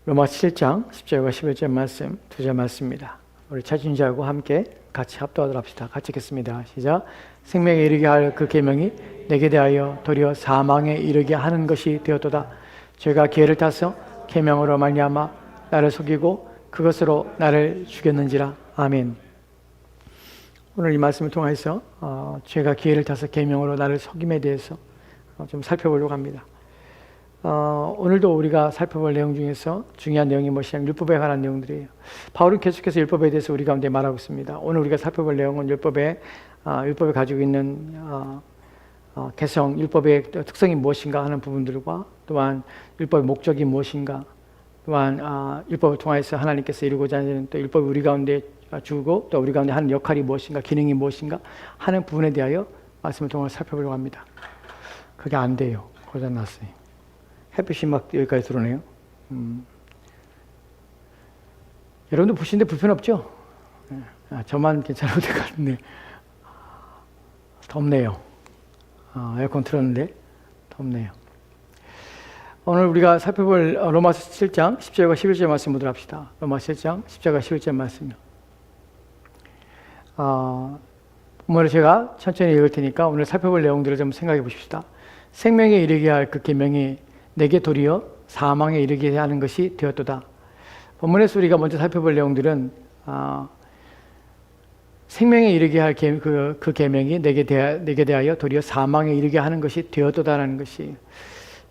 로마 7장 10절과 11절 말씀, 두 절 말씀입니다. 우리 차준자하고 함께 같이 합독하도록 합시다. 같이 읽겠습니다. 시작. 생명에 이르게 할 그 계명이 내게 대하여 도리어 사망에 이르게 하는 것이 되었도다. 죄가 기회를 타서 계명으로 말미암아 나를 속이고 그것으로 나를 죽였는지라. 아멘. 오늘 이 말씀을 통해서 죄가 기회를 타서 계명으로 나를 속임에 대해서 좀 살펴보려고 합니다. 오늘도 우리가 살펴볼 내용 중에서 중요한 내용이 무엇이냐면 율법에 관한 내용들이에요. 바울은 계속해서 율법에 대해서 우리 가운데 말하고 있습니다. 오늘 우리가 살펴볼 내용은 율법에 가지고 있는 개성, 율법의 특성이 무엇인가 하는 부분들과 또한 율법의 목적이 무엇인가, 또한 율법을 통해서 하나님께서 이루고자 하는 또 율법이 우리 가운데 주고 또 우리 가운데 하는 역할이 무엇인가, 기능이 무엇인가 하는 부분에 대하여 말씀을 통해 살펴보려고 합니다. 그게 안 돼요. 고장났어요. 햇빛이 막 여기까지 들어오네요. 여러분도 보시는데 불편 없죠? 저만 괜찮은 것 같은데 덥네요. 에어컨 틀었는데 덥네요. 오늘 우리가 살펴볼 로마서 7장 10절과 11절 말씀 보도록 합시다. 로마서 7장 10절과 11절 말씀이요. 오늘 제가 천천히 읽을 테니까 오늘 살펴볼 내용들을 좀 생각해 보십시다. 생명에 이르게 할 그 계명이 내게 도리어 사망에 이르게 하는 것이 되었도다. 본문에서 우리가 먼저 살펴볼 내용들은 생명에 이르게 할 그 계명이 내게 대하여 도리어 사망에 이르게 하는 것이 되었도다라는 것이,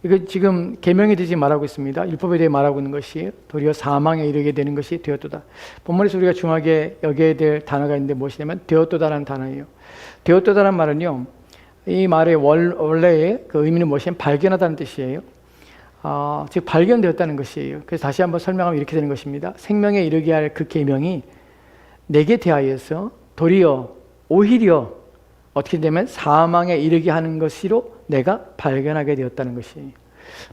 이거 지금 계명에 대해 말하고 있습니다. 율법에 대해 말하고 있는 것이 도리어 사망에 이르게 되는 것이 되었도다. 본문에서 우리가 중요하게 여겨야 될 단어가 있는데 무엇이냐면 되었도다라는 단어예요. 되었도다라는 말은요, 이 말의 원래의 그 의미는 무엇이냐면 발견하다는 뜻이에요. 즉 발견되었다는 것이에요. 그래서 다시 한번 설명하면 이렇게 되는 것입니다. 생명에 이르게 할 그 계명이 내게 대하여서 도리어 오히려 어떻게 되면 사망에 이르게 하는 것으로 내가 발견하게 되었다는 것이에요.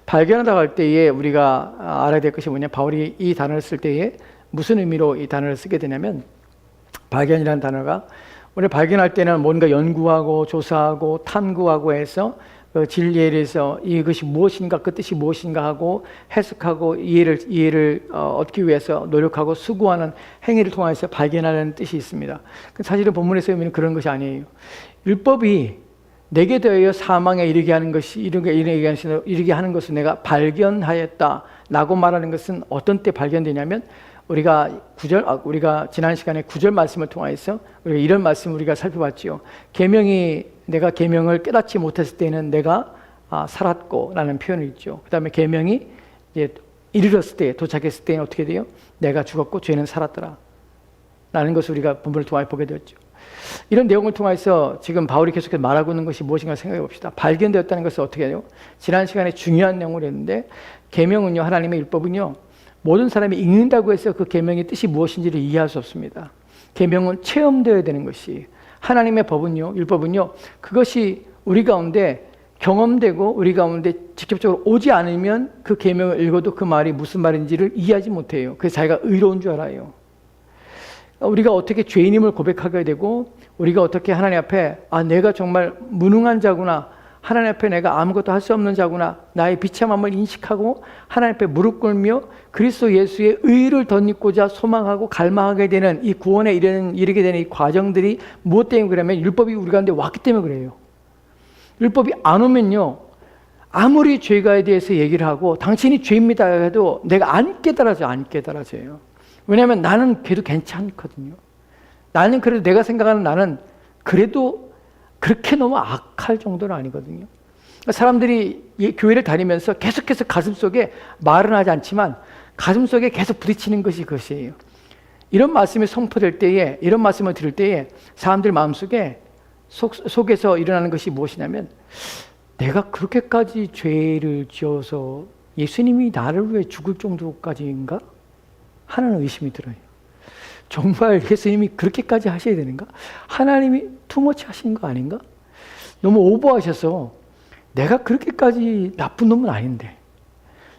발견하다고 할 때에 우리가 알아야 될 것이 뭐냐, 바울이 이 단어를 쓸 때에 무슨 의미로 이 단어를 쓰게 되냐면, 발견이라는 단어가 우리가 발견할 때는 뭔가 연구하고 조사하고 탐구하고 해서 그 진리에 대해서 이것이 무엇인가, 그 뜻이 무엇인가 하고 해석하고 이해를 얻기 위해서 노력하고 수고하는 행위를 통해서 발견하는 뜻이 있습니다. 사실은 본문에서 의미는 그런 것이 아니에요. 율법이 내게 대하여 사망에 이르게 하는 것을 내가 발견하였다라고 말하는 것은 어떤 때 발견되냐면, 우리가 지난 시간에 9절 말씀을 통해서 우리가 이런 말씀을 우리가 살펴봤지요. 내가 계명을 깨닫지 못했을 때는 내가 살았고 라는 표현을 있죠. 그 다음에 계명이 이제 이르렀을 때, 도착했을 때는 어떻게 돼요? 내가 죽었고 죄는 살았더라 라는 것을 우리가 본문을 통해 보게 되었죠. 이런 내용을 통해서 지금 바울이 계속해서 말하고 있는 것이 무엇인가 생각해 봅시다. 발견되었다는 것은 어떻게 해요? 지난 시간에 중요한 내용을 했는데, 계명은요, 하나님의 율법은요, 모든 사람이 읽는다고 해서 그 계명의 뜻이 무엇인지를 이해할 수 없습니다. 계명은 체험되어야 되는 것이, 하나님의 법은요, 율법은요, 그것이 우리 가운데 경험되고 우리 가운데 직접적으로 오지 않으면 그 계명을 읽어도 그 말이 무슨 말인지를 이해하지 못해요. 그래서 자기가 의로운 줄 알아요. 우리가 어떻게 죄인임을 고백하게 되고, 우리가 어떻게 하나님 앞에 내가 정말 무능한 자구나, 하나님 앞에 내가 아무것도 할 수 없는 자구나, 나의 비참함을 인식하고 하나님 앞에 무릎 꿇며 그리스도 예수의 의를 덧입고자 소망하고 갈망하게 되는 이 구원에 이르게 되는 이 과정들이 무엇 때문에 그러면 율법이 우리 가운데 왔기 때문에 그래요. 율법이 안 오면요, 아무리 죄가에 대해서 얘기를 하고 당신이 죄입니다 해도 내가 안 깨달아져요. 왜냐하면 나는 그래도 괜찮거든요. 나는 그래도 내가 생각하는 나는 그래도 그렇게 너무 악할 정도는 아니거든요. 사람들이 교회를 다니면서 계속해서 가슴속에 말은 하지 않지만 가슴속에 계속 부딪히는 것이 그것이에요. 이런 말씀이 선포될 때에, 이런 말씀을 들을 때에 사람들 마음속에 속에서 일어나는 것이 무엇이냐면, 내가 그렇게까지 죄를 지어서 예수님이 나를 위해 죽을 정도까지인가? 하는 의심이 들어요. 정말 예수님이 그렇게까지 하셔야 되는가? 하나님이 투머치 하시는 거 아닌가? 너무 오버하셔서 내가 그렇게까지 나쁜 놈은 아닌데,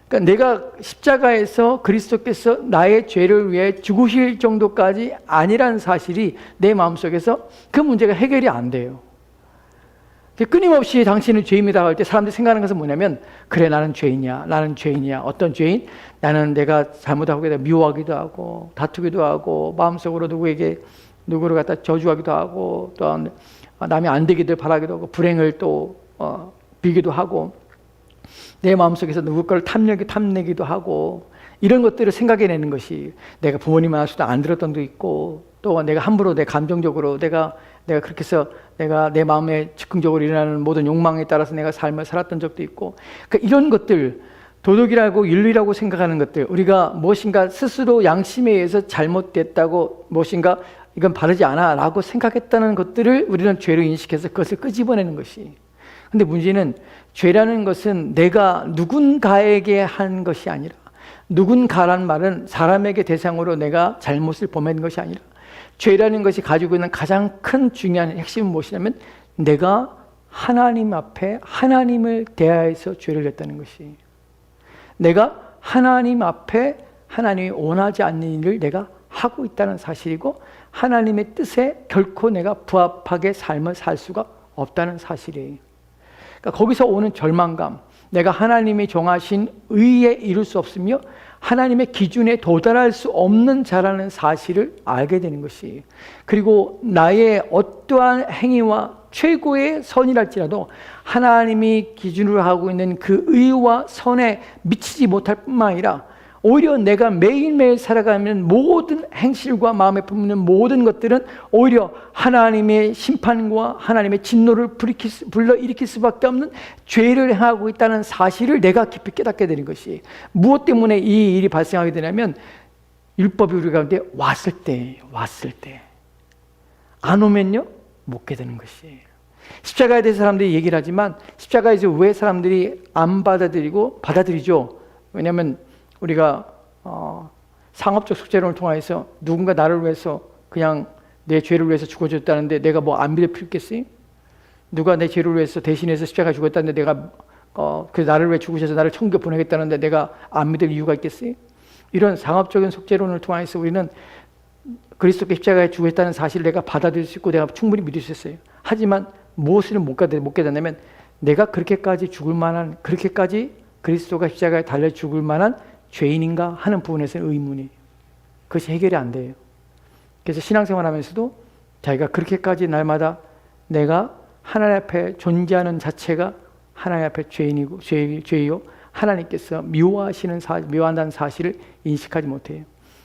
그러니까 내가 십자가에서 그리스도께서 나의 죄를 위해 죽으실 정도까지 아니라는 사실이 내 마음속에서 그 문제가 해결이 안 돼요. 끊임없이 당신은 죄입니다 할 때 사람들이 생각하는 것은 뭐냐면, 그래 나는 죄인이야, 나는 죄인이야. 어떤 죄인? 나는 내가 잘못하고 내가 미워하기도 하고 다투기도 하고 마음속으로 누구를 갖다 저주하기도 하고 또 남이 안 되기를 바라기도 하고 불행을 또 빌기도 하고 내 마음속에서 누구 걸 탐내기도 하고 이런 것들을 생각해내는 것이, 내가 부모님 말씀도 안 들었던 도 있고 또 내가 함부로 내 감정적으로 내가 그렇게 해서 내가 내 마음에 즉흥적으로 일어나는 모든 욕망에 따라서 내가 삶을 살았던 적도 있고, 그러니까 이런 것들, 도덕이라고 윤리라고 생각하는 것들, 우리가 무엇인가 스스로 양심에 의해서 잘못됐다고 무엇인가 이건 바르지 않아 라고 생각했다는 것들을 우리는 죄로 인식해서 그것을 끄집어내는 것이. 근데 문제는 죄라는 것은 내가 누군가에게 한 것이 아니라, 누군가란 말은 사람에게 대상으로 내가 잘못을 범한 것이 아니라, 죄라는 것이 가지고 있는 가장 큰 중요한 핵심은 무엇이냐면, 내가 하나님 앞에 하나님을 대하여서 죄를 졌다는 것이, 내가 하나님 앞에 하나님이 원하지 않는 일을 내가 하고 있다는 사실이고, 하나님의 뜻에 결코 내가 부합하게 삶을 살 수가 없다는 사실이에요. 그러니까 거기서 오는 절망감, 내가 하나님이 정하신 의에 이룰 수 없으며 하나님의 기준에 도달할 수 없는 자라는 사실을 알게 되는 것이, 그리고 나의 어떠한 행위와 최고의 선이랄지라도 하나님이 기준으로 하고 있는 그 의와 선에 미치지 못할 뿐만 아니라, 오히려 내가 매일매일 살아가는 모든 행실과 마음에 품는 모든 것들은 오히려 하나님의 심판과 하나님의 진노를 불러일으킬 수밖에 없는 죄를 행하고 있다는 사실을 내가 깊이 깨닫게 되는 것이, 무엇 때문에 이 일이 발생하게 되냐면, 율법이 우리 가운데 왔을 때 안 오면요 못 깨닫는 것이에요. 십자가에 대해서 사람들이 얘기를 하지만 십자가에서 왜 사람들이 안 받아들이죠? 왜냐하면 우리가 상업적 숙제론을 통해서 누군가 나를 위해서 그냥 내 죄를 위해서 죽어줬다는데 내가 뭐 안 믿을 필요 있겠어요? 누가 내 죄를 위해서 대신해서 십자가에 죽었다는데 내가 그 나를 위해 죽으셔서 나를 천국에 보내겠다는데 내가 안 믿을 이유가 있겠어요? 이런 상업적인 속죄론을 통해서 우리는 그리스도께 십자가에 죽으셨다는 사실을 내가 받아들일 수 있고 내가 충분히 믿을 수 있어요. 하지만 무엇을 못 깨닫냐면, 내가 그렇게까지 죽을 만한, 그렇게까지 그리스도가 십자가에 달려 죽을 만한 죄인인가 하는 부분에서는 의문이에요. 그것이 해결이 안 돼요. 그래서 신앙생활하면서도 자기가 그렇게까지 날마다 내가 하나님 앞에 존재하는 자체가 하나님 앞에 죄이요 하나님께서 미워한다는 사실을 인식하지 못해요.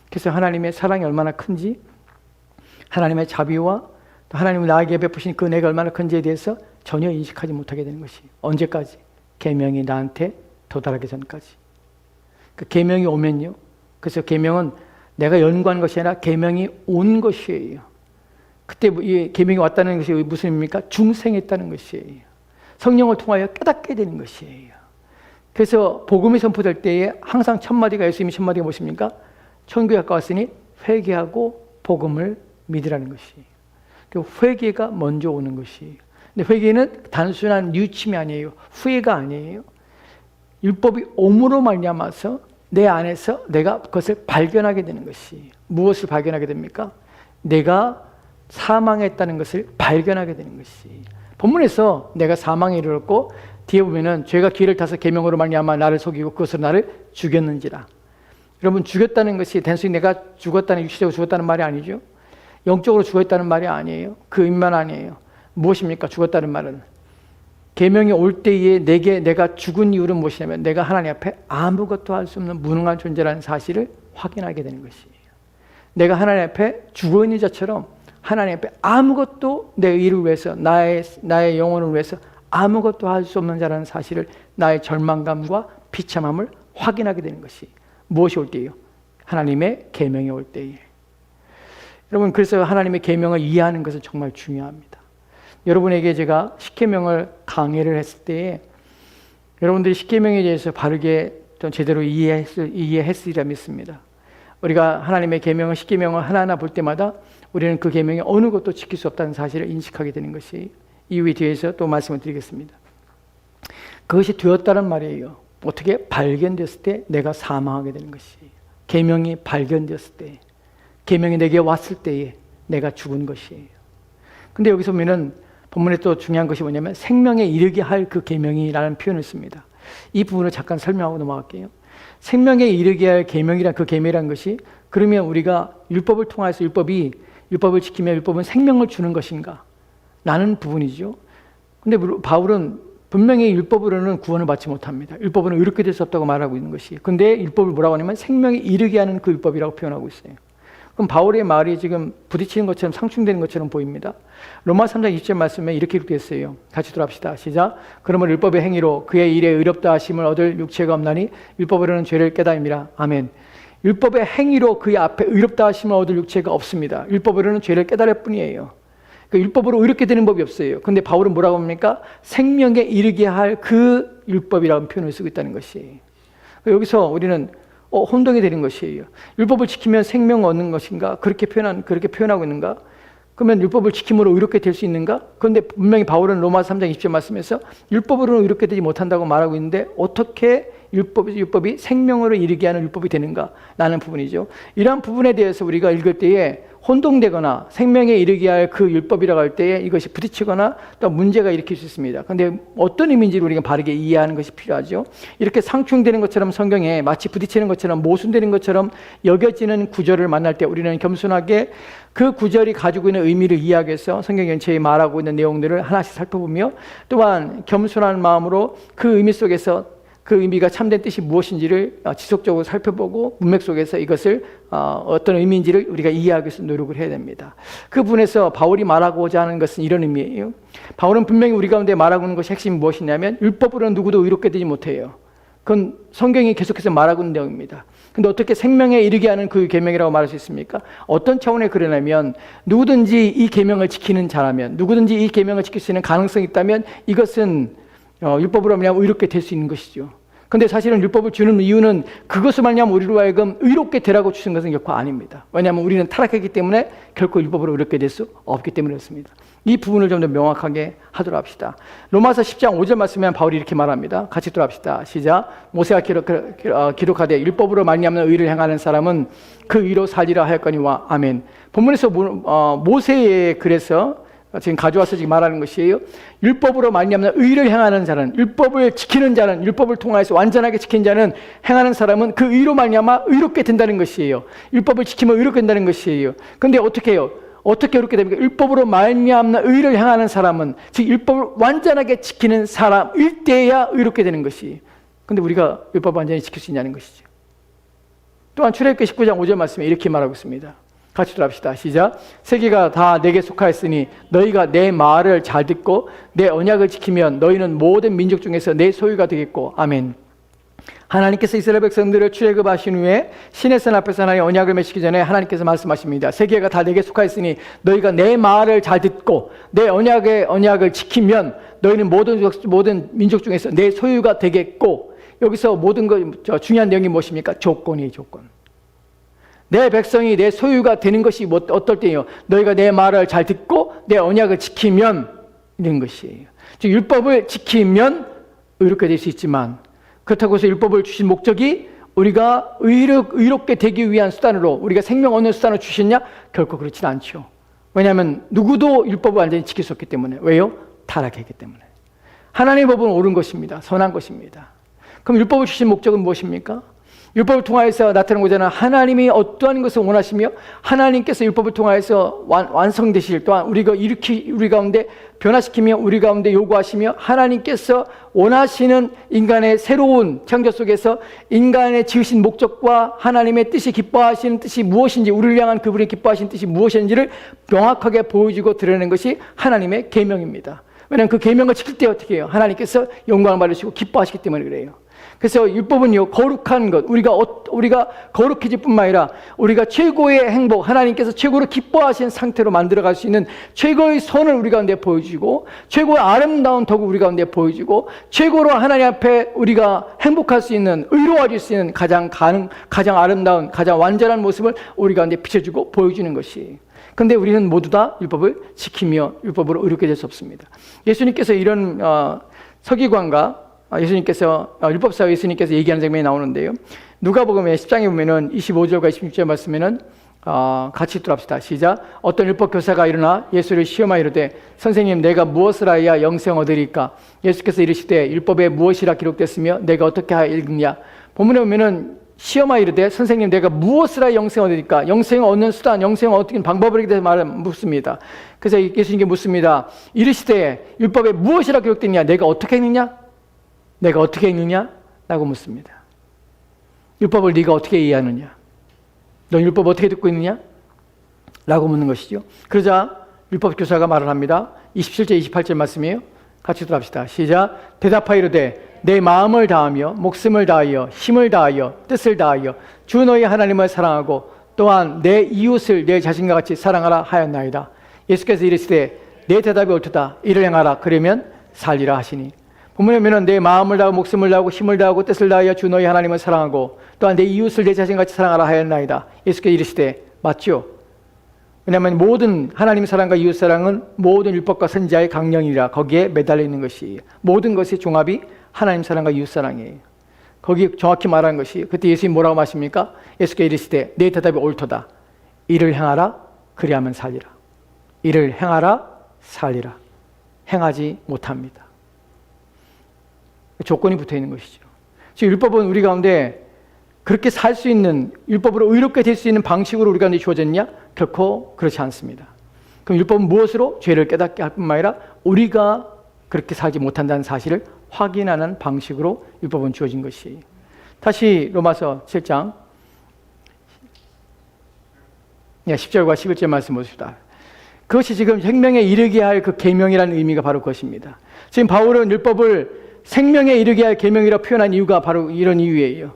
그래서 하나님의 사랑이 얼마나 큰지, 하나님의 자비와 하나님이 나에게 베푸신 그 은혜가 얼마나 큰지에 대해서 전혀 인식하지 못하게 되는 것이, 언제까지? 계명이 나한테 도달하기 전까지. 그 계명이 오면요, 그래서 계명은 내가 연구한 것이 아니라 계명이 온 것이에요. 그때 이 계명이 왔다는 것이 무슨 의미입니까? 중생했다는 것이에요. 성령을 통하여 깨닫게 되는 것이에요. 그래서 복음이 선포될 때에 항상 첫 마디가, 예수님이 첫 마디가 무엇입니까? 천국에 가까웠으니 회개하고 복음을 믿으라는 것이에요. 그 회개가 먼저 오는 것이에요. 근데 회개는 단순한 뉘우침이 아니에요. 후회가 아니에요. 율법이 옴으로 말미암아서 내 안에서 내가 그것을 발견하게 되는 것이, 무엇을 발견하게 됩니까? 내가 사망했다는 것을 발견하게 되는 것이. 본문에서 내가 사망에 이르렀고 뒤에 보면은 죄가 기회를 타서 계명으로 말미암아 나를 속이고 그것으로 나를 죽였는지라. 여러분, 죽였다는 것이 단순히 내가 죽었다는, 육체적으로 죽었다는 말이 아니죠. 영적으로 죽었다는 말이 아니에요. 그 의미만 아니에요. 무엇입니까? 죽었다는 말은 계명이 올 때에 내가 죽은 이유는 무엇이냐면, 내가 하나님 앞에 아무것도 할 수 없는 무능한 존재라는 사실을 확인하게 되는 것이에요. 내가 하나님 앞에 죽어 있는 자처럼 하나님 앞에 아무것도 내 의를 위해서, 나의 영혼을 위해서 아무것도 할 수 없는 자라는 사실을, 나의 절망감과 비참함을 확인하게 되는 것이 무엇이 올 때예요? 하나님의 계명이 올 때에. 여러분, 그래서 하나님의 계명을 이해하는 것은 정말 중요합니다. 여러분에게 제가 십계명을 강의를 했을 때에 여러분들이 십계명에 대해서 바르게 좀 제대로 이해했으리라 믿습니다. 우리가 하나님의 계명을, 십계명을 하나하나 볼 때마다 우리는 그 계명이 어느 것도 지킬 수 없다는 사실을 인식하게 되는 것이, 이후에 뒤에서 또 말씀을 드리겠습니다. 그것이 되었다는 말이에요. 어떻게? 발견됐을 때 내가 사망하게 되는 것이, 계명이 발견되었을 때, 계명이 내게 왔을 때에 내가 죽은 것이에요. 근데 여기서 보면은 본문에 또 중요한 것이 뭐냐면 생명에 이르게 할 그 계명이라는 표현을 씁니다. 이 부분을 잠깐 설명하고 넘어갈게요. 생명에 이르게 할 계명이란 그 계명이란 것이 그러면 우리가 율법을 통해서 율법을 지키며 율법은 생명을 주는 것인가? 라는 부분이죠. 근데 바울은 분명히 율법으로는 구원을 받지 못합니다. 율법으로는 의롭게 될 수 없다고 말하고 있는 것이. 근데 율법을 뭐라고 하냐면 생명에 이르게 하는 그 율법이라고 표현하고 있어요. 그럼 바울의 말이 지금 부딪히는 것처럼 상충되는 것처럼 보입니다. 로마 3장 20절 말씀에 이렇게 기록되었어요. 같이 돌아갑시다. 시작. 그러면 율법의 행위로 그의 일에 의롭다 하심을 얻을 육체가 없나니 율법으로는 죄를 깨닫음이라. 아멘. 율법의 행위로 그의 앞에 의롭다 하심을 얻을 육체가 없습니다. 율법으로는 죄를 깨달을 뿐이에요. 그러니까 율법으로 의롭게 되는 법이 없어요. 근데 바울은 뭐라고 합니까? 생명에 이르게 할 그 율법이라는 표현을 쓰고 있다는 것이. 여기서 우리는 혼동이 되는 것이에요. 율법을 지키면 생명을 얻는 것인가? 그렇게 표현하고 있는가? 그러면 율법을 지킴으로 의롭게 될 수 있는가? 그런데 분명히 바울은 로마 3장 20절 말씀에서 율법으로는 의롭게 되지 못한다고 말하고 있는데 어떻게 율법이 생명으로 이르게 하는 율법이 되는가? 라는 부분이죠. 이러한 부분에 대해서 우리가 읽을 때에 혼동되거나 생명에 이르게 할 그 율법이라고 할 때에 이것이 부딪히거나 또 문제가 일으킬 수 있습니다. 그런데 어떤 의미인지를 우리가 바르게 이해하는 것이 필요하죠. 이렇게 상충되는 것처럼 성경에 마치 부딪히는 것처럼 모순되는 것처럼 여겨지는 구절을 만날 때 우리는 겸손하게 그 구절이 가지고 있는 의미를 이해하기 위해서 성경 전체에 말하고 있는 내용들을 하나씩 살펴보며 또한 겸손한 마음으로 그 의미 속에서 그 의미가 참된 뜻이 무엇인지를 지속적으로 살펴보고 문맥 속에서 이것을 어떤 의미인지를 우리가 이해하기 위해서 노력을 해야 됩니다. 그 부분에서 바울이 말하고자 하는 것은 이런 의미예요. 바울은 분명히 우리 가운데 말하고 있는 것이 핵심이 무엇이냐면 율법으로는 누구도 의롭게 되지 못해요. 그건 성경이 계속해서 말하고 있는 내용입니다. 근데 어떻게 생명에 이르게 하는 그 계명이라고 말할 수 있습니까? 어떤 차원에 그러냐면 누구든지 이 계명을 지키는 자라면 누구든지 이 계명을 지킬 수 있는 가능성이 있다면 이것은 율법으로 말미암아 의롭게 될 수 있는 것이죠. 근데 사실은 율법을 주는 이유는 그것을 말미암아 우리로 하여금 의롭게 되라고 주신 것은 결코 아닙니다. 왜냐하면 우리는 타락했기 때문에 결코 율법으로 의롭게 될 수 없기 때문에 그렇습니다. 이 부분을 좀 더 명확하게 하도록 합시다. 로마서 10장 5절 말씀에 바울이 이렇게 말합니다. 같이 돌아갑시다. 시작. 모세가 기록하되 율법으로 말미암는 의를 행하는 사람은 그 의로 살리라 하였거니와. 아멘. 본문에서 모세의 글에서 지금 가져와서 지금 말하는 것이에요. 율법으로 말미암는 의를 행하는 자는, 율법을 지키는 자는, 율법을 통하여서 완전하게 지킨 자는, 행하는 사람은 그 의로 말미암아 의롭게 된다는 것이에요. 율법을 지키면 의롭게 된다는 것이에요. 그런데 어떻게 해요? 어떻게 의롭게 됩니까? 율법으로 말미암는 의를 행하는 사람은, 즉 율법을 완전하게 지키는 사람일 때야 의롭게 되는 것이. 그런데 우리가 율법을 완전히 지킬 수 있냐는 것이죠. 또한 출애굽기 19장 5절 말씀에 이렇게 말하고 있습니다. 같이 들어갑시다. 시작. 세계가 다 내게 속하였으니 너희가 내 말을 잘 듣고 내 언약을 지키면 너희는 모든 민족 중에서 내 소유가 되겠고. 아멘. 하나님께서 이스라엘 백성들을 출애굽하신 후에 시내산 앞에서 하나님의 언약을 맺기 전에 하나님께서 말씀하십니다. 세계가 다 내게 속하였으니 너희가 내 말을 잘 듣고 내 언약을 지키면 너희는 모든 민족 중에서 내 소유가 되겠고. 여기서 모든 중요한 내용이 무엇입니까? 조건이에요. 조건. 내 백성이 내 소유가 되는 것이 어떨 때예요? 너희가 내 말을 잘 듣고 내 언약을 지키면 이런 것이에요. 즉 율법을 지키면 의롭게 될 수 있지만 그렇다고 해서 율법을 주신 목적이 우리가 의롭게 되기 위한 수단으로 우리가 생명 얻는 수단으로 주셨냐? 결코 그렇지는 않죠. 왜냐하면 누구도 율법을 완전히 지킬 수 없기 때문에. 왜요? 타락했기 때문에. 하나님의 법은 옳은 것입니다. 선한 것입니다. 그럼 율법을 주신 목적은 무엇입니까? 율법을 통하여서 나타나고자 하는 하나님이 어떠한 것을 원하시며 하나님께서 율법을 통하여서 완성되실 또한 우리 가운데 변화시키며 우리 가운데 요구하시며 하나님께서 원하시는 인간의 새로운 창조 속에서 인간의 지으신 목적과 하나님의 뜻이 기뻐하시는 뜻이 무엇인지 우리를 향한 그분이 기뻐하시는 뜻이 무엇인지를 명확하게 보여주고 드러내는 것이 하나님의 계명입니다. 왜냐하면 그 계명을 지킬 때 어떻게 해요? 하나님께서 영광을 받으시고 기뻐하시기 때문에 그래요. 그래서 율법은요, 거룩한 것, 우리가 거룩해질 뿐만 아니라 우리가 최고의 행복, 하나님께서 최고로 기뻐하시는 상태로 만들어갈 수 있는 최고의 선을 우리 가운데 보여주고 최고의 아름다운 덕을 우리 가운데 보여주고 최고로 하나님 앞에 우리가 행복할 수 있는, 의로워질 수 있는 가장 아름다운, 가장 완전한 모습을 우리 가운데 비춰주고 보여주는 것이. 그런데 우리는 모두 다 율법을 지키며 율법으로 의롭게 될 수 없습니다. 예수님께서 이런 서기관과 율법사 예수님께서 얘기하는 장면이 나오는데요. 누가복음의 10장에 보면은 25절과 26절 말씀에는 같이 읽도록 합시다. 시작. 어떤 율법 교사가 일어나 예수를 시험하여 이르되 선생님 내가 무엇을 하여야 영생 얻으리까? 예수께서 이르시되 율법에 무엇이라 기록됐으며 내가 어떻게 하여 읽느냐? 본문에 보면은 시험하여 이르되 선생님 내가 무엇을 하여 영생 얻으리까? 영생을 얻는 수단, 영생을 얻는 방법에 대해서 묻습니다. 그래서 예수님께 묻습니다. 이르시되 율법에 무엇이라 기록됐냐? 내가 어떻게 읽느냐? 내가 어떻게 읽느냐? 라고 묻습니다. 율법을 네가 어떻게 이해하느냐? 넌 율법 어떻게 듣고 있느냐? 라고 묻는 것이죠. 그러자 율법 교사가 말을 합니다. 27절 28절 말씀이에요. 같이 들어갑시다. 시작. 대답하여 이르되 내 마음을 다하며 목숨을 다하여 힘을 다하여 뜻을 다하여 주 너희 하나님을 사랑하고 또한 내 이웃을 내 자신과 같이 사랑하라 하였나이다. 예수께서 이르시되 내 대답이 옳도다. 이를 행하라. 그러면 살리라 하시니. 본문에 보면 내 마음을 다하고 목숨을 다하고 힘을 다하고 뜻을 다하여 주 너희 하나님을 사랑하고 또한 내 이웃을 내 자신같이 사랑하라 하였나이다. 예수께서 이르시되 맞죠? 왜냐하면 모든 하나님 사랑과 이웃 사랑은 모든 율법과 선지자의 강령이라 거기에 매달려 있는 것이 모든 것의 종합이 하나님 사랑과 이웃 사랑이에요. 거기 정확히 말하는 것이 그때 예수님이 뭐라고 말씀입니까? 예수께서 이르시되 내 대답이 옳도다. 이를 행하라 그리하면 살리라. 이를 행하라 살리라. 행하지 못합니다. 조건이 붙어 있는 것이죠. 지금 율법은 우리 가운데 그렇게 살 수 있는, 율법으로 의롭게 될 수 있는 방식으로 우리 가운데 주어졌냐? 결코 그렇지 않습니다. 그럼 율법은 무엇으로? 죄를 깨닫게 할 뿐만 아니라 우리가 그렇게 살지 못한다는 사실을 확인하는 방식으로 율법은 주어진 것이에요. 다시 로마서 7장 10절과 11절 말씀 보십시다. 그것이 지금 생명에 이르게 할 그 계명이라는 의미가 바로 그것입니다. 지금 바울은 율법을 생명에 이르게 할 계명이라고 표현한 이유가 바로 이런 이유예요.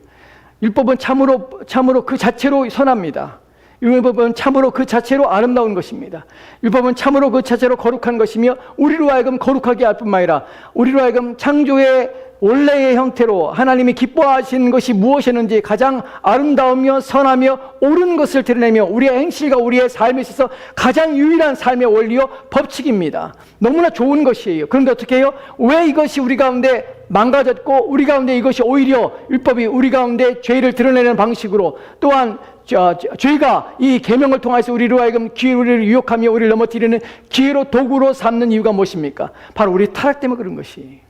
율법은 참으로 그 자체로 선합니다. 율법은 참으로 그 자체로 아름다운 것입니다. 율법은 참으로 그 자체로 거룩한 것이며 우리로 하여금 거룩하게 할 뿐만 아니라 우리로 하여금 창조의 원래의 형태로 하나님이 기뻐하시는 것이 무엇이었는지 가장 아름다우며 선하며 옳은 것을 드러내며 우리의 행실과 우리의 삶에 있어서 가장 유일한 삶의 원리요 법칙입니다. 너무나 좋은 것이에요. 그런데 어떻게 해요? 왜 이것이 우리 가운데 망가졌고 우리 가운데 이것이 오히려 율법이 우리 가운데 죄를 드러내는 방식으로 또한 죄가 이 계명을 통해서 우리로 하여금 우리를 유혹하며 우리를 넘어뜨리는 기회로 도구로 삼는 이유가 무엇입니까? 바로 우리 타락 때문에 그런 것이에요.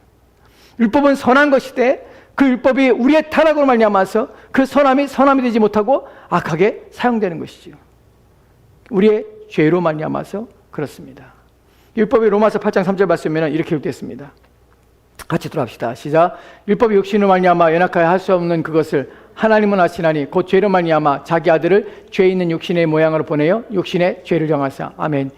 율법은 선한 것이되 그 율법이 우리의 타락으로 말미암아서 그 선함이 되지 못하고 악하게 사용되는 것이죠. 우리의 죄로 말미암아서 그렇습니다. 율법이 로마서 8장 3절 말씀에는 이렇게 기록되었습니다. 같이 들어갑시다. 시작. 율법이 육신으로 말미암아 연약하여 할 수 없는 그것을 하나님은 아시나니 곧 죄로 말미암아 자기 아들을 죄 있는 육신의 모양으로 보내어 육신의 죄를 정하사. 아멘.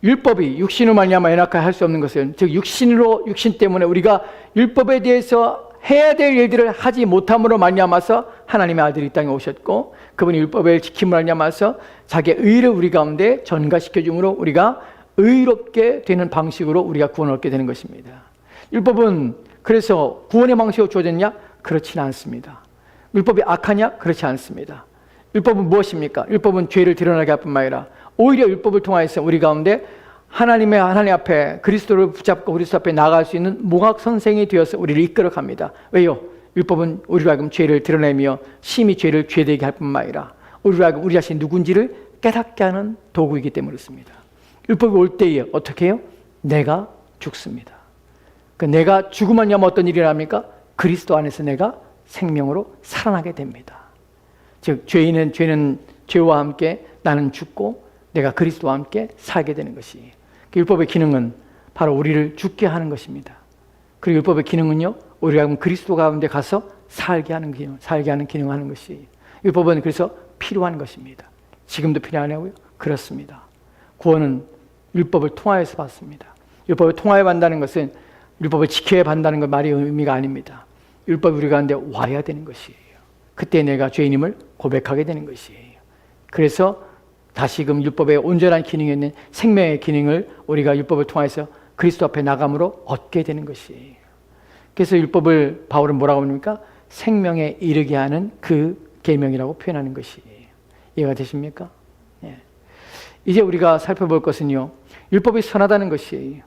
율법이 육신으로 말미암아 연약하여 할 수 없는 것은 즉 육신 때문에 우리가 율법에 대해서 해야 될 일들을 하지 못함으로 말미암아서 하나님의 아들이 이 땅에 오셨고 그분이 율법을 지킴으로 말미암아서 자기의 의를 우리 가운데 전가시켜 줌으로 우리가 의롭게 되는 방식으로 우리가 구원을 얻게 되는 것입니다. 율법은 그래서 구원의 방식으로 주어졌냐? 그렇지는 않습니다. 율법이 악하냐? 그렇지 않습니다. 율법은 무엇입니까? 율법은 죄를 드러나게 할 뿐만 아니라 오히려 율법을 통해서 우리 가운데 하나님 앞에 그리스도를 붙잡고 그리스도 앞에 나아갈 수 있는 몽학 선생이 되어서 우리를 이끌어 갑니다. 왜요? 율법은 우리로 하여금 죄를 드러내며 심히 죄를 죄되게 할 뿐만 아니라 우리로 하여금 우리 자신이 누군지를 깨닫게 하는 도구이기 때문에 그렇습니다. 율법이 올 때에 어떻게 해요? 내가 죽습니다. 내가 죽으면 어떤 일이 일어납니까? 그리스도 안에서 내가 생명으로 살아나게 됩니다. 즉 죄는 죄와 함께 나는 죽고 내가 그리스도와 함께 살게 되는 것이 율법의 기능은 바로 우리를 죽게 하는 것입니다. 그리고 율법의 기능은요 우리가 그리스도 가운데 가서 살게 하는 기능을 하는 것이 율법은 그래서 필요한 것입니다. 지금도 필요하냐고요? 그렇습니다. 구원은 율법을 통하여서 받습니다. 율법을 통하여 받는다는 것은 율법을 지켜야 받는다는 것 말이 의미가 아닙니다. 율법이 우리 가운데 와야 되는 것이에요. 그때 내가 죄인임을 고백하게 되는 것이에요. 그래서 다시금 율법의 온전한 기능이 있는 생명의 기능을 우리가 율법을 통해서 그리스도 앞에 나감으로 얻게 되는 것이에요. 그래서 율법을 바울은 뭐라고 합니까? 생명에 이르게 하는 그 계명이라고 표현하는 것이에요. 이해가 되십니까? 예. 이제 우리가 살펴볼 것은요. 율법이 선하다는 것이에요.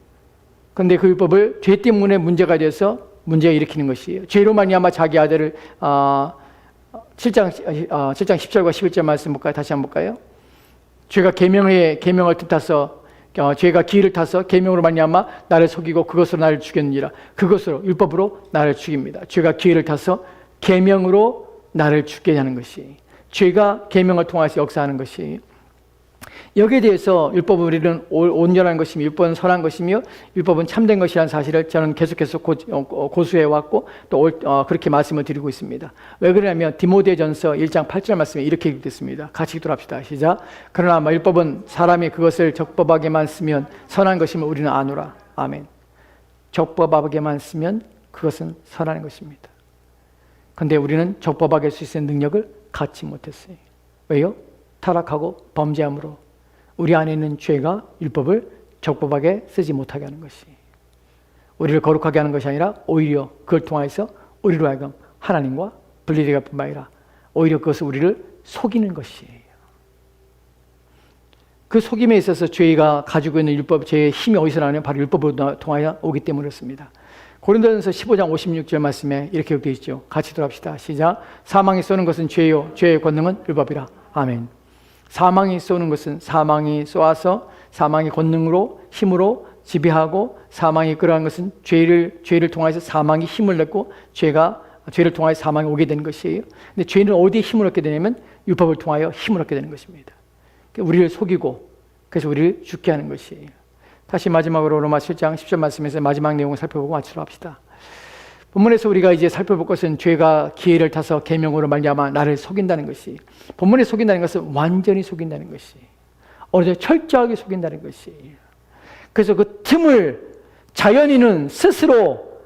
그런데 그 율법을 죄 때문에 문제가 돼서 문제가 일으키는 것이에요. 죄로 말미암아 자기 아들을 7장 10절과 11절 말씀 볼까요? 다시 한번 볼까요? 죄가 계명을 뜻타서 죄가 기회를 타서 계명으로 말미암아 나를 속이고 그것으로 나를 죽였느니라. 그것으로 율법으로 나를 죽입니다. 죄가 기회를 타서 계명으로 나를 죽게 하는 것이, 죄가 계명을 통해서 역사하는 것이, 여기에 대해서 율법은 우리는 온전한 것이며 율법은 선한 것이며 율법은 참된 것이라는 사실을 저는 계속해서 고수해 왔고 또 그렇게 말씀을 드리고 있습니다. 왜 그러냐면 디모데전서 1장 8절 말씀에 이렇게 읽겠습니다. 같이 읽도록 시작. 그러나 율법은 사람이 그것을 적법하게만 쓰면 선한 것임을 우리는 아노라. 아멘. 적법하게만 쓰면 그것은 선한 것입니다. 그런데 우리는 적법하게 쓸 수 있는 능력을 갖지 못했어요. 왜요? 타락하고 범죄함으로 우리 안에 있는 죄가 율법을 적법하게 쓰지 못하게 하는 것이, 우리를 거룩하게 하는 것이 아니라 오히려 그걸 통해서 우리로 하여금 하나님과 분리되게 할 뿐만 아니라 오히려 그것을 우리를 속이는 것이에요. 그 속임에 있어서 죄가 가지고 있는 율법, 죄의 힘이 어디서 나냐면 바로 율법으로 통하여 오기 때문에 그렇습니다. 고린도전서 15장 56절 말씀에 이렇게 되어 있죠. 같이 들어갑시다. 시작. 사망이 쏘는 것은 죄요, 죄의 권능은 율법이라. 아멘. 사망이 쏘는 것은, 사망이 쏘아서 사망의 권능으로, 힘으로 지배하고, 사망이 이끌어간 것은 죄를 통해서 사망이 힘을 냈고 죄를 통하여 사망이 오게 되는 것이에요. 근데 죄는 어디에 힘을 얻게 되냐면 율법을 통하여 힘을 얻게 되는 것입니다. 우리를 속이고 그래서 우리를 죽게 하는 것이에요. 다시 마지막으로 로마 7장 10절 말씀에서 마지막 내용을 살펴보고 마치도록 합시다. 본문에서 우리가 이제 살펴볼 것은 죄가 기회를 타서 계명으로 말미암아 나를 속인다는 것이, 본문에 속인다는 것은 완전히 속인다는 것이, 어제 철저하게 속인다는 것이. 그래서 그 틈을 자연인은 스스로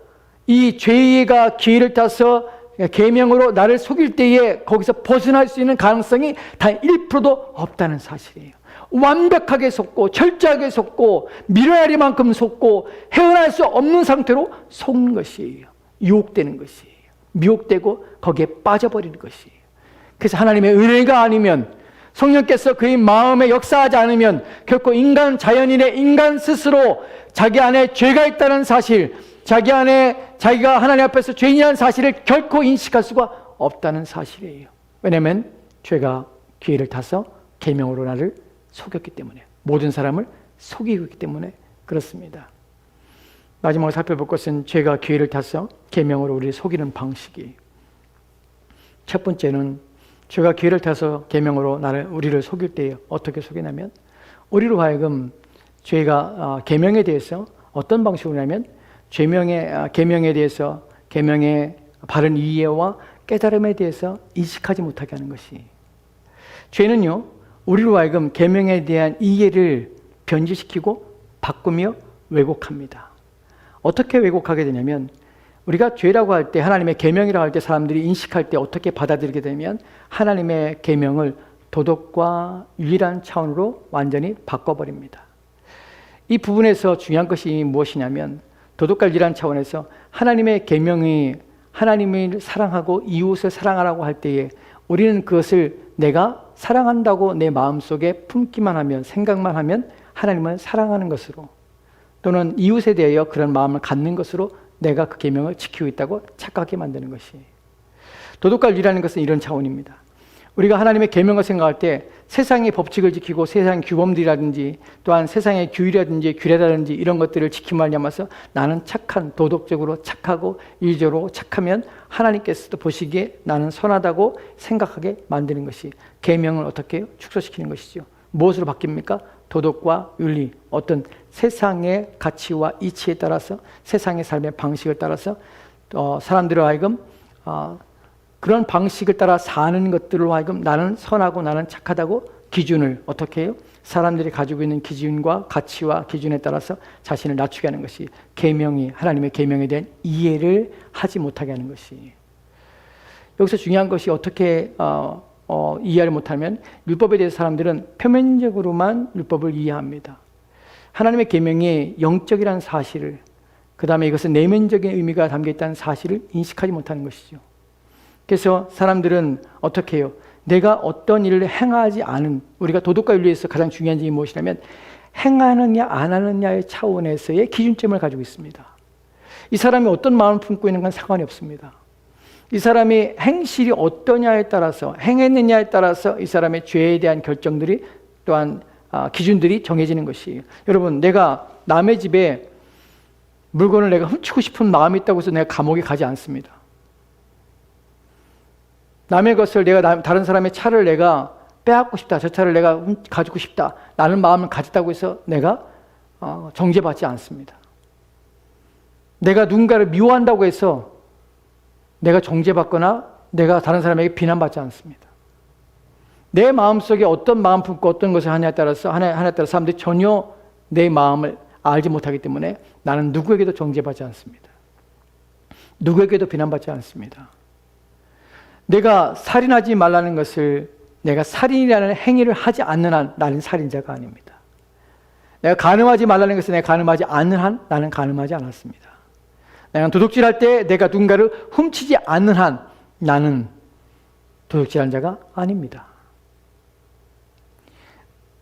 이 죄가 기회를 타서 계명으로 나를 속일 때에 거기서 벗어날 수 있는 가능성이 단 1%도 없다는 사실이에요. 완벽하게 속고 철저하게 속고 밀어내리만큼 속고 헤어날 수 없는 상태로 속는 것이에요. 유혹되는 것이에요. 미혹되고 거기에 빠져버리는 것이에요. 그래서 하나님의 은혜가 아니면, 성령께서 그의 마음에 역사하지 않으면 결코 인간 스스로 자기 안에 죄가 있다는 사실, 자기가 하나님 앞에서 죄인이라는 사실을 결코 인식할 수가 없다는 사실이에요. 왜냐하면 죄가 기회를 타서 계명으로 나를 속였기 때문에, 모든 사람을 속이고 있기 때문에 그렇습니다. 마지막으로 살펴볼 것은 죄가 기회를 타서 계명으로 우리를 속이는 방식이에요. 첫 번째는 죄가 기회를 타서 계명으로 우리를 속일 때 어떻게 속이냐면, 우리로 하여금 죄가 계명에 대해서 어떤 방식으로 하냐면 계명에 대해서, 계명의 바른 이해와 깨달음에 대해서 인식하지 못하게 하는 것이, 죄는요 우리로 하여금 계명에 대한 이해를 변질시키고 바꾸며 왜곡합니다. 어떻게 왜곡하게 되냐면, 우리가 죄라고 할 때, 하나님의 계명이라고 할 때 사람들이 인식할 때 어떻게 받아들이게 되면 하나님의 계명을 도덕과 윤리라는 차원으로 완전히 바꿔버립니다. 이 부분에서 중요한 것이 무엇이냐면, 도덕과 윤리라는 차원에서 하나님의 계명이 하나님을 사랑하고 이웃을 사랑하라고 할 때에 우리는 그것을 내가 사랑한다고 내 마음속에 품기만 하면, 생각만 하면 하나님을 사랑하는 것으로, 또는 이웃에 대하여 그런 마음을 갖는 것으로 내가 그 계명을 지키고 있다고 착각하게 만드는 것이, 도덕과 윤리라는 것은 이런 차원입니다. 우리가 하나님의 계명을 생각할 때 세상의 법칙을 지키고 세상의 규범들이라든지 또한 세상의 규율이라든지 규례라든지 이런 것들을 지키며 말미암아서 나는 착한, 도덕적으로 착하고 윤리적으로 착하면 하나님께서도 보시기에 나는 선하다고 생각하게 만드는 것이, 계명을 어떻게 해요? 축소시키는 것이죠. 무엇으로 바뀝니까? 도덕과 윤리, 어떤 세상의 가치와 이치에 따라서, 세상의 삶의 방식을 따라서 사람들을 하여금 그런 방식을 따라 사는 것들로 하여금 나는 선하고 나는 착하다고 기준을 어떻게 해요? 사람들이 가지고 있는 기준과 가치와 기준에 따라서 자신을 낮추게 하는 것이, 계명이, 하나님의 계명에 대한 이해를 하지 못하게 하는 것이. 여기서 중요한 것이 어떻게 이해를 못하면, 율법에 대해서 사람들은 표면적으로만 율법을 이해합니다. 하나님의 계명이 영적이라는 사실을, 그 다음에 이것은 내면적인 의미가 담겨있다는 사실을 인식하지 못하는 것이죠. 그래서 사람들은 어떻게 해요? 내가 어떤 일을 행하지 않은, 우리가 도덕과 윤리에서 가장 중요한 점이 무엇이냐면 행하느냐 안 하느냐의 차원에서의 기준점을 가지고 있습니다. 이 사람이 어떤 마음을 품고 있는 건 상관이 없습니다. 이 사람이 행실이 어떠냐에 따라서, 행했느냐에 따라서 이 사람의 죄에 대한 결정들이 또한 기준들이 정해지는 것이에요. 여러분, 내가 남의 집에 물건을 내가 훔치고 싶은 마음이 있다고 해서 내가 감옥에 가지 않습니다. 남의 것을 다른 사람의 차를 내가 빼앗고 싶다, 저 차를 내가 가지고 싶다 라는 마음을 가졌다고 해서 내가 정죄받지 않습니다. 내가 누군가를 미워한다고 해서 내가 정죄받거나 내가 다른 사람에게 비난받지 않습니다. 내 마음속에 어떤 마음 품고 어떤 것을 하냐에 따라서 사람들이 전혀 내 마음을 알지 못하기 때문에 나는 누구에게도 정죄받지 않습니다. 누구에게도 비난받지 않습니다. 내가 살인하지 말라는 것을 내가 살인이라는 행위를 하지 않는 한 나는 살인자가 아닙니다. 내가 간음하지 말라는 것을 내가 간음하지 않는 한 나는 간음하지 않았습니다. 내가 도둑질할 때 내가 누군가를 훔치지 않는 한 나는 도둑질한 자가 아닙니다.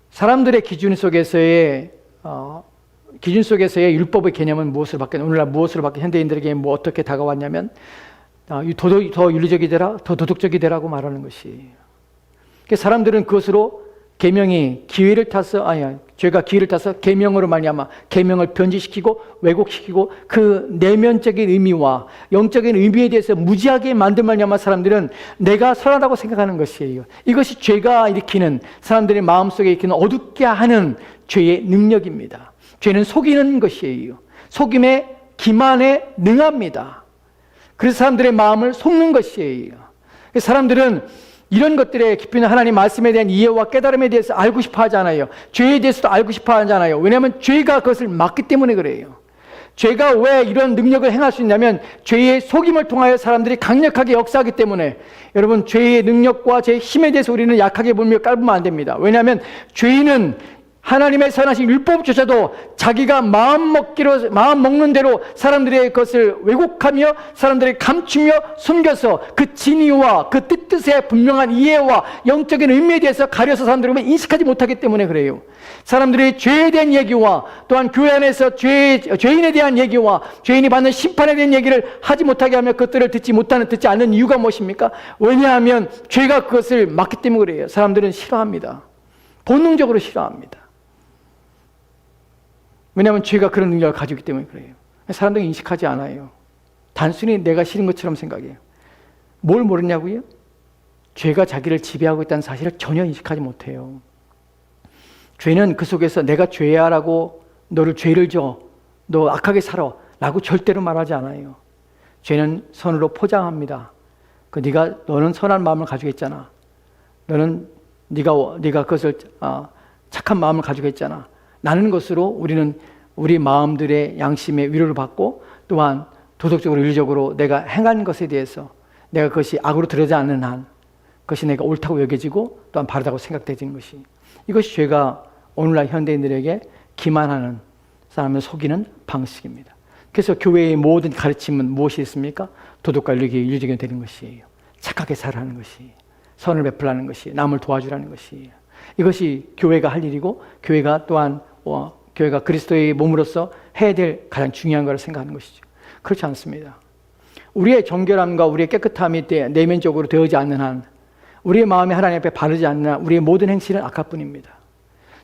사람들의 기준 속에서의 율법의 개념은 오늘날 무엇으로 바뀌어 현대인들에게 어떻게 다가왔냐면 더 윤리적이 되라, 더 도덕적이 되라고 말하는 것이. 사람들은 그것으로 죄가 기회를 타서 계명으로 말미암아 계명을 변질시키고 왜곡시키고 그 내면적인 의미와 영적인 의미에 대해서 무지하게 만들 말미암아 사람들은 내가 선하다고 생각하는 것이에요. 이것이 죄가 일으키는, 사람들의 마음속에 일으키는 어둡게 하는 죄의 능력입니다. 죄는 속이는 것이에요. 속임에 기만에 능합니다. 그래서 사람들의 마음을 속는 것이에요. 사람들은 이런 것들에 깊이 있는 하나님 말씀에 대한 이해와 깨달음에 대해서 알고 싶어 하잖아요. 죄에 대해서도 알고 싶어 하잖아요. 왜냐하면 죄가 그것을 막기 때문에 그래요. 죄가 왜 이런 능력을 행할 수 있냐면 죄의 속임을 통하여 사람들이 강력하게 역사하기 때문에. 여러분, 죄의 능력과 죄의 힘에 대해서 우리는 약하게 보며 깔보면 안 됩니다. 왜냐하면 죄인은 하나님의 선하신 율법조차도 자기가 마음 먹는 대로 사람들의 것을 왜곡하며 사람들이 감추며 숨겨서 그 진위와 그 뜻의 분명한 이해와 영적인 의미에 대해서 가려서 사람들이 인식하지 못하기 때문에 그래요. 사람들이 죄에 대한 얘기와 또한 교회 안에서 죄인에 대한 얘기와 죄인이 받는 심판에 대한 얘기를 하지 못하게 하며 그것들을 듣지 않는 이유가 무엇입니까? 왜냐하면 죄가 그것을 막기 때문에 그래요. 사람들은 싫어합니다. 본능적으로 싫어합니다. 왜냐하면 죄가 그런 능력을 가지고 있기 때문에 그래요. 사람들이 인식하지 않아요. 단순히 내가 싫은 것처럼 생각해요. 뭘 모르냐고요? 죄가 자기를 지배하고 있다는 사실을 전혀 인식하지 못해요. 죄는 그 속에서 내가 죄야 라고 너를 죄를 줘, 너 악하게 살아 라고 절대로 말하지 않아요. 죄는 선으로 포장합니다. 너는 선한 마음을 가지고 있잖아. 네가 그것을 착한 마음을 가지고 있잖아. 나는 것으로 우리는 우리 마음들의 양심의 위로를 받고 또한 도덕적으로 윤리적으로 내가 행한 것에 대해서 내가 그것이 악으로 들어지 않는 한 그것이 내가 옳다고 여겨지고 또한 바르다고 생각되는 것이, 이것이 죄가 오늘날 현대인들에게 기만하는 사람을 속이는 방식입니다. 그래서 교회의 모든 가르침은 무엇이 있습니까? 도덕과 윤리적이 되는 것이에요. 착하게 살아가는 것이, 선을 베풀라는 것이, 남을 도와주라는 것이에요. 이것이 교회가 할 일이고 교회가 또한 교회가 그리스도의 몸으로서 해야 될 가장 중요한 것을 생각하는 것이죠. 그렇지 않습니다. 우리의 정결함과 우리의 깨끗함이 내면적으로 되어지 않는 한, 우리의 마음이 하나님 앞에 바르지 않는 한 우리의 모든 행실은 악할 뿐입니다.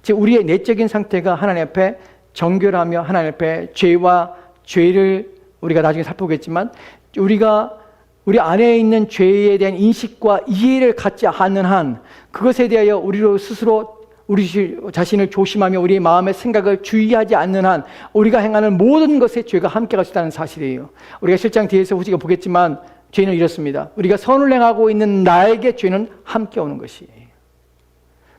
즉 우리의 내적인 상태가 하나님 앞에 정결하며 하나님 앞에 죄를 우리가 나중에 살펴보겠지만 우리 안에 있는 죄에 대한 인식과 이해를 갖지 않는 한 그것에 대하여 우리로 스스로 우리 자신을 조심하며 우리의 마음의 생각을 주의하지 않는 한 우리가 행하는 모든 것에 죄가 함께 갈 수 있다는 사실이에요. 우리가 실장 뒤에서 우리가 보겠지만 죄는 이렇습니다. 우리가 선을 행하고 있는 나에게 죄는 함께 오는 것이에요.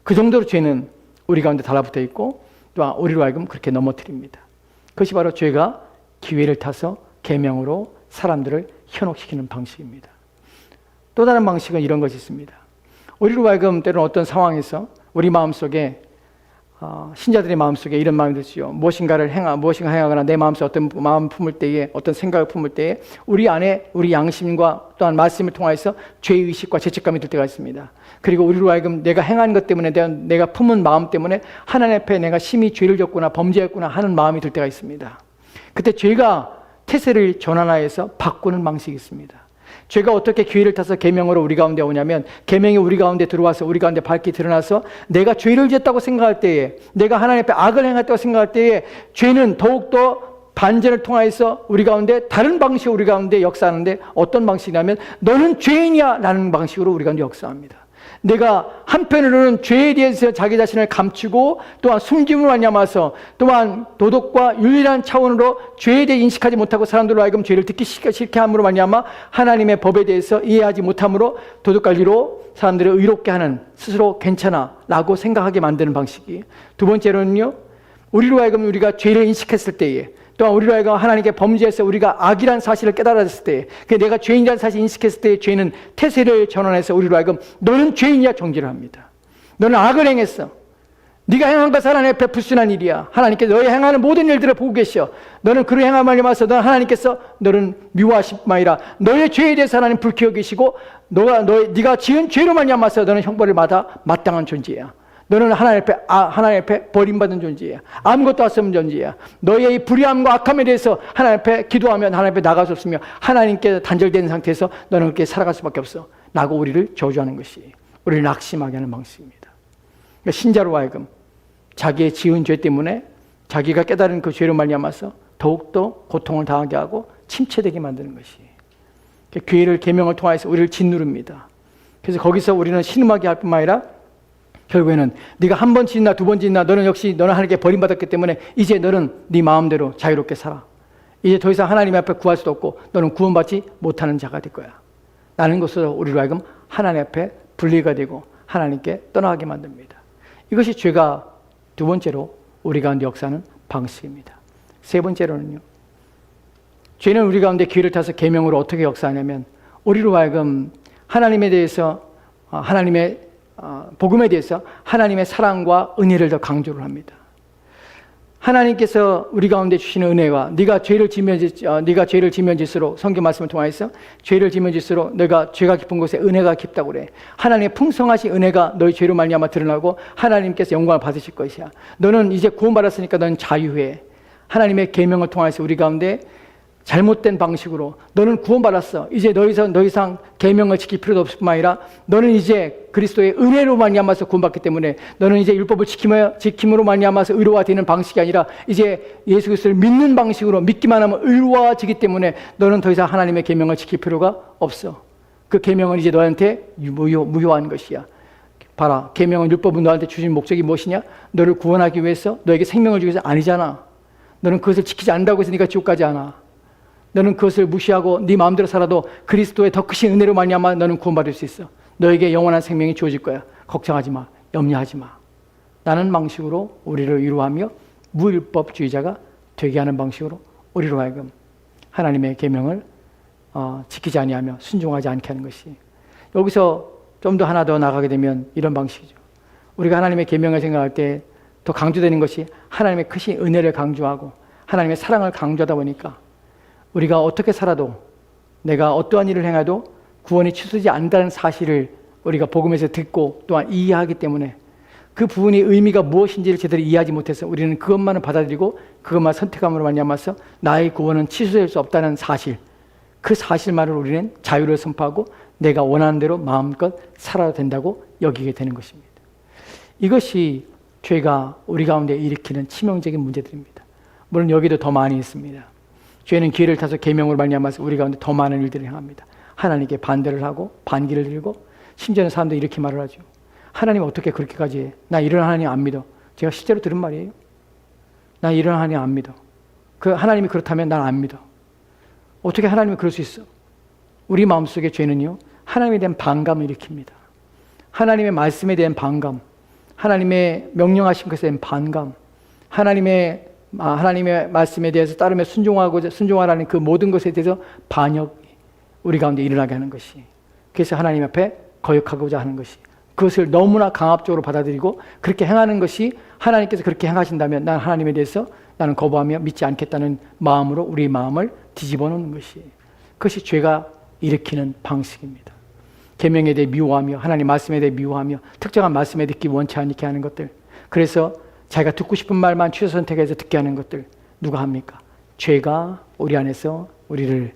그 정도로 죄는 우리 가운데 달라붙어 있고 또한 우리로 하여금 그렇게 넘어뜨립니다. 그것이 바로 죄가 기회를 타서 계명으로 사람들을 현혹시키는 방식입니다. 또 다른 방식은 이런 것이 있습니다. 우리로 하여금 때로는 어떤 상황에서 우리 마음속에 신자들의 마음속에 이런 마음이 들지요. 무엇인가 행하거나 내 마음속에 어떤 마음을 품을 때에 어떤 생각을 품을 때에 우리 안에 우리 양심과 또한 말씀을 통하여서 죄의식과 죄책감이 들 때가 있습니다. 그리고 우리로 하여금 내가 행한 것 때문에 내가 품은 마음 때문에 하나님 앞에 내가 심히 죄를 졌구나 범죄했구나 하는 마음이 들 때가 있습니다. 그때 죄가 태세를 전환하여서 바꾸는 방식이 있습니다. 죄가 어떻게 기회를 타서 계명으로 우리 가운데 오냐면, 계명이 우리 가운데 들어와서 우리 가운데 밝게 드러나서 내가 죄를 지었다고 생각할 때에, 내가 하나님 앞에 악을 행했다고 생각할 때에 죄는 더욱더 반전을 통하여서 우리 가운데 다른 방식으로 우리 가운데 역사하는데, 어떤 방식이냐면 너는 죄인이야 라는 방식으로 우리 가운데 역사합니다. 내가 한편으로는 죄에 대해서 자기 자신을 감추고 또한 숨김으로 말미암아서 또한 도덕과 윤리라는 차원으로 죄에 대해 인식하지 못하고 사람들로 하여금 죄를 듣기 싫게 함으로 말미암아 하나님의 법에 대해서 이해하지 못함으로 도덕관리로 사람들을 의롭게 하는, 스스로 괜찮아 라고 생각하게 만드는 방식이. 두 번째로는요, 우리로 하여금 우리가 죄를 인식했을 때에, 또한 우리로 하여금 하나님께 범죄해서 우리가 악이라는 사실을 깨달았을 때, 내가 죄인이라는 사실을 인식했을 때 죄는 태세를 전환해서 우리로 하여금 너는 죄인이야 정죄를 합니다. 너는 악을 행했어. 네가 행한 것은 하나님 앞에 불순한 일이야. 하나님께서 너의 행하는 모든 일들을 보고 계셔. 너는 그를 행함을 말미암아서 너는 하나님께서 너는 미워하시마이라. 너의 죄에 대해서 하나님 불쾌해 계시고 네가 지은 죄로 말미암아서 너는 형벌을 받아 마땅한 존재야. 너는 하나님 앞에 버림받은 존재야. 아무것도 할 수 없는 존재야. 너의 이 불의함과 악함에 대해서 하나님 앞에 기도하면 하나님 앞에 나갈 수 없으며 하나님께 단절된 상태에서 너는 그렇게 살아갈 수밖에 없어 라고 우리를 저주하는 것이, 우리를 낙심하게 하는 방식입니다. 그러니까 신자로 하여금 자기의 지은 죄 때문에 자기가 깨달은 그 죄로 말미암아서 더욱더 고통을 당하게 하고 침체되게 만드는 것이, 교회를 계명을 통해서 우리를 짓누릅니다. 그래서 거기서 우리는 신음하게 할 뿐만 아니라 결국에는 네가 한 번 짓나 두 번 짓나 너는 하나님께 버림받았기 때문에 이제 너는 네 마음대로 자유롭게 살아. 이제 더 이상 하나님 앞에 구할 수도 없고 너는 구원받지 못하는 자가 될 거야 라는 것으로 우리로 하여금 하나님 앞에 분리가 되고 하나님께 떠나게 만듭니다. 이것이 죄가 두 번째로 우리 가운데 역사하는 방식입니다. 세 번째로는요, 죄는 우리 가운데 기회를 타서 계명으로 어떻게 역사하냐면, 우리로 하여금 하나님에 대해서, 하나님의 복음에 대해서 하나님의 사랑과 은혜를 더 강조를 합니다. 하나님께서 우리 가운데 주시는 은혜와, 네가 죄를 지면 질수록, 성경 말씀을 통해서 죄를 지면 질수록 너가 죄가 깊은 곳에 은혜가 깊다고 그래. 하나님의 풍성하신 은혜가 너희 죄로 말미암아 드러나고 하나님께서 영광을 받으실 것이야. 너는 이제 구원받았으니까 너는 자유해. 하나님의 계명을 통해서 우리 가운데 잘못된 방식으로 너는 구원받았어. 이제 더 이상 계명을 지킬 필요도 없을 뿐만 아니라 너는 이제 그리스도의 은혜로 말미암아서 구원받기 때문에 너는 이제 율법을 지킴으로 말미암아서 의로화 되는 방식이 아니라 이제 예수 그리스도를 믿는 방식으로 믿기만 하면 의로화지기 때문에 너는 더 이상 하나님의 계명을 지킬 필요가 없어. 그 계명은 이제 너한테 무효한 것이야. 봐라, 계명은, 율법은 너한테 주신 목적이 무엇이냐? 너를 구원하기 위해서, 너에게 생명을 주기 위해서 아니잖아. 너는 그것을 지키지 않는다고 해서 네가 지옥 가지 않아. 너는 그것을 무시하고 네 마음대로 살아도 그리스도의 더 크신 은혜로 말미암아 너는 구원받을 수 있어. 너에게 영원한 생명이 주어질 거야. 걱정하지 마. 염려하지 마. 라는 방식으로 우리를 위로하며 무율법주의자가 되게 하는 방식으로 우리로 하여금 하나님의 계명을 지키지 아니하며 순종하지 않게 하는 것이, 여기서 좀 더 하나 더 나가게 되면 이런 방식이죠. 우리가 하나님의 계명을 생각할 때 더 강조되는 것이 하나님의 크신 은혜를 강조하고 하나님의 사랑을 강조하다 보니까 우리가 어떻게 살아도, 내가 어떠한 일을 행해도 구원이 취소되지 않는다는 사실을 우리가 복음에서 듣고 또한 이해하기 때문에 그 부분이 의미가 무엇인지를 제대로 이해하지 못해서 우리는 그것만을 받아들이고 그것만 선택함으로 말미암아서 나의 구원은 취소될 수 없다는 사실, 그 사실만을 우리는 자유를 선포하고 내가 원하는 대로 마음껏 살아도 된다고 여기게 되는 것입니다. 이것이 죄가 우리 가운데 일으키는 치명적인 문제들입니다. 물론 여기도 더 많이 있습니다. 죄는 기회를 타서 계명으로 말미암아서 우리 가운데 더 많은 일들을 행합니다. 하나님께 반대를 하고 반기를 들고, 심지어는 사람들이 이렇게 말을 하죠. 하나님 어떻게 그렇게까지 해? 나 이런 하나님 안 믿어. 제가 실제로 들은 말이에요. 나 이런 하나님 안 믿어. 그 하나님이 그렇다면 난 안 믿어. 어떻게 하나님이 그럴 수 있어? 우리 마음속의 죄는요, 하나님에 대한 반감을 일으킵니다. 하나님의 말씀에 대한 반감, 하나님의 명령하신 것에 대한 반감, 하나님의 말씀에 대해서 따르며 순종하라는 그 모든 것에 대해서 반역이 우리 가운데 일어나게 하는 것이, 그래서 하나님 앞에 거역하고자 하는 것이, 그것을 너무나 강압적으로 받아들이고 그렇게 행하는 것이, 하나님께서 그렇게 행하신다면 난 하나님에 대해서 나는 거부하며 믿지 않겠다는 마음으로 우리 마음을 뒤집어 놓는 것이, 그것이 죄가 일으키는 방식입니다. 계명에 대해 미워하며 하나님 말씀에 대해 미워하며 특정한 말씀에 듣기 원치 않게 하는 것들, 그래서 자기가 듣고 싶은 말만 취소 선택해서 듣게 하는 것들, 누가 합니까? 죄가 우리 안에서 우리를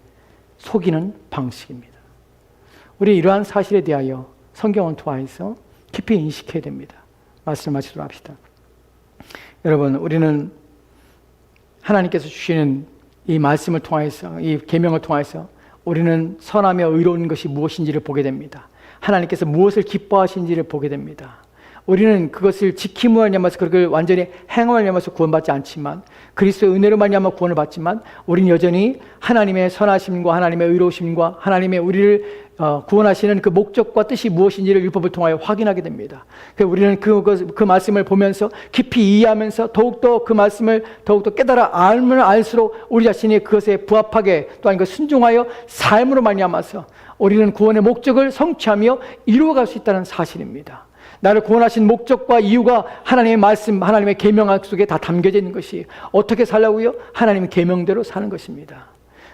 속이는 방식입니다. 우리 이러한 사실에 대하여 성경을 통해서 깊이 인식해야 됩니다. 말씀을 마치도록 합시다. 여러분, 우리는 하나님께서 주시는 이 말씀을 통해서, 이 계명을 통해서 우리는 선하며 의로운 것이 무엇인지를 보게 됩니다. 하나님께서 무엇을 기뻐하시는지를 보게 됩니다. 우리는 그것을 지킴으로 말미암아서 그걸 완전히 행함으로 말미암아서 구원받지 않지만, 그리스도의 은혜로 말미암아 구원을 받지만, 우리는 여전히 하나님의 선하심과 하나님의 의로우심과 하나님의 우리를 구원하시는 그 목적과 뜻이 무엇인지를 율법을 통하여 확인하게 됩니다. 그래서 우리는 그 말씀을 보면서 깊이 이해하면서 더욱더 그 말씀을 더욱더 깨달아 알면 알수록 우리 자신이 그것에 부합하게, 또한 그 순종하여 삶으로 말미암아서 우리는 구원의 목적을 성취하며 이루어갈 수 있다는 사실입니다. 나를 구원하신 목적과 이유가 하나님의 말씀, 하나님의 계명 속에 다 담겨져 있는 것이, 어떻게 살라고요? 하나님의 계명대로 사는 것입니다.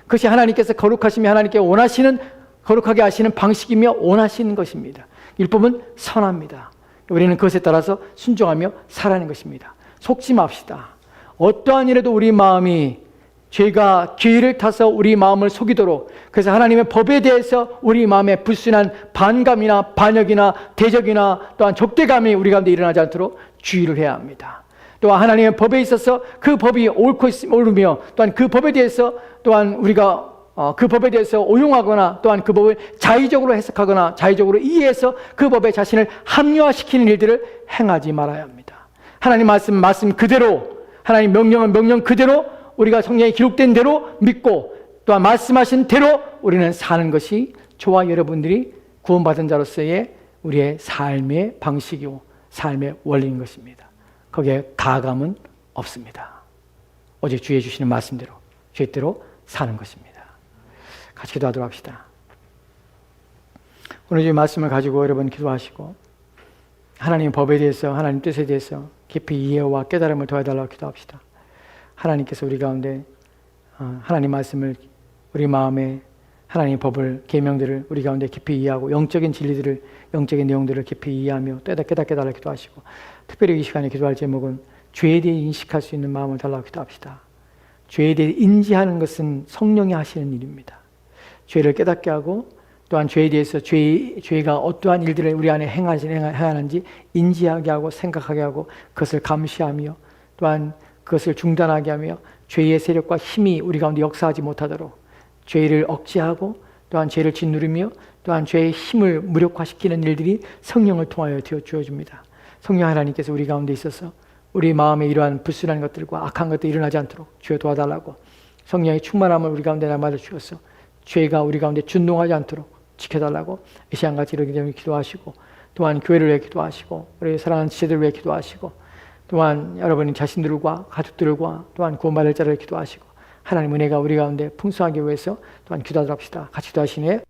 그것이 하나님께서 거룩하시며 하나님께 원하시는, 거룩하게 하시는 방식이며 원하시는 것입니다. 율법은 선합니다. 우리는 그것에 따라서 순종하며 살아가는 것입니다. 속지 맙시다. 어떠한 일에도 우리 마음이 죄가 기회를 타서 우리 마음을 속이도록, 그래서 하나님의 법에 대해서 우리 마음에 불순한 반감이나 반역이나 대적이나 또한 적대감이 우리 가운데 일어나지 않도록 주의를 해야 합니다. 또한 하나님의 법에 있어서 그 법이 옳고 옳으며, 또한 그 법에 대해서 또한 우리가 그 법에 대해서 오용하거나, 또한 그 법을 자의적으로 해석하거나 자의적으로 이해해서 그 법에 자신을 합리화시키는 일들을 행하지 말아야 합니다. 하나님 말씀 그대로, 하나님 명령은 명령 그대로, 우리가 성경에 기록된 대로 믿고 또한 말씀하신 대로 우리는 사는 것이 저와 여러분들이 구원받은 자로서의 우리의 삶의 방식이고 삶의 원리인 것입니다. 거기에 가감은 없습니다. 오직 주의 주시는 말씀대로, 죄대로 사는 것입니다. 같이 기도하도록 합시다. 오늘 주의 말씀을 가지고 여러분 기도하시고, 하나님의 법에 대해서, 하나님 뜻에 대해서 깊이 이해와 깨달음을 더해달라고 기도합시다. 하나님께서 우리 가운데 하나님 말씀을, 우리 마음에 하나님의 법을, 계명들을 우리 가운데 깊이 이해하고 영적인 진리들을, 영적인 내용들을 깊이 이해하며 깨닫게 달라고 기도하시고, 특별히 이 시간에 기도할 제목은 죄에 대해 인식할 수 있는 마음을 달라고 기도합시다. 죄에 대해 인지하는 것은 성령이 하시는 일입니다. 죄를 깨닫게 하고, 또한 죄에 대해서 죄가 어떠한 일들을 우리 안에 행하는지 인지하게 하고 생각하게 하고 그것을 감시하며, 또한 그것을 중단하게 하며 죄의 세력과 힘이 우리 가운데 역사하지 못하도록 죄를 억제하고, 또한 죄를 짓누르며, 또한 죄의 힘을 무력화시키는 일들이 성령을 통하여 되어 주어집니다. 성령 하나님께서 우리 가운데 있어서 우리 마음에 이러한 불순한 것들과 악한 것들이 일어나지 않도록 주여 도와달라고, 성령의 충만함을 우리 가운데 남아져 주셔서 죄가 우리 가운데 준동하지 않도록 지켜달라고 이 시간같이 이렇게 기도하시고, 또한 교회를 위해 기도하시고, 우리 사랑하는 지체들을 위해 기도하시고, 또한 여러분이 자신들과 가족들과 또한 구원받을 자를 기도하시고, 하나님 은혜가 우리 가운데 풍성하기 위해서 또한 기도하도록 합시다. 같이 기도하시네.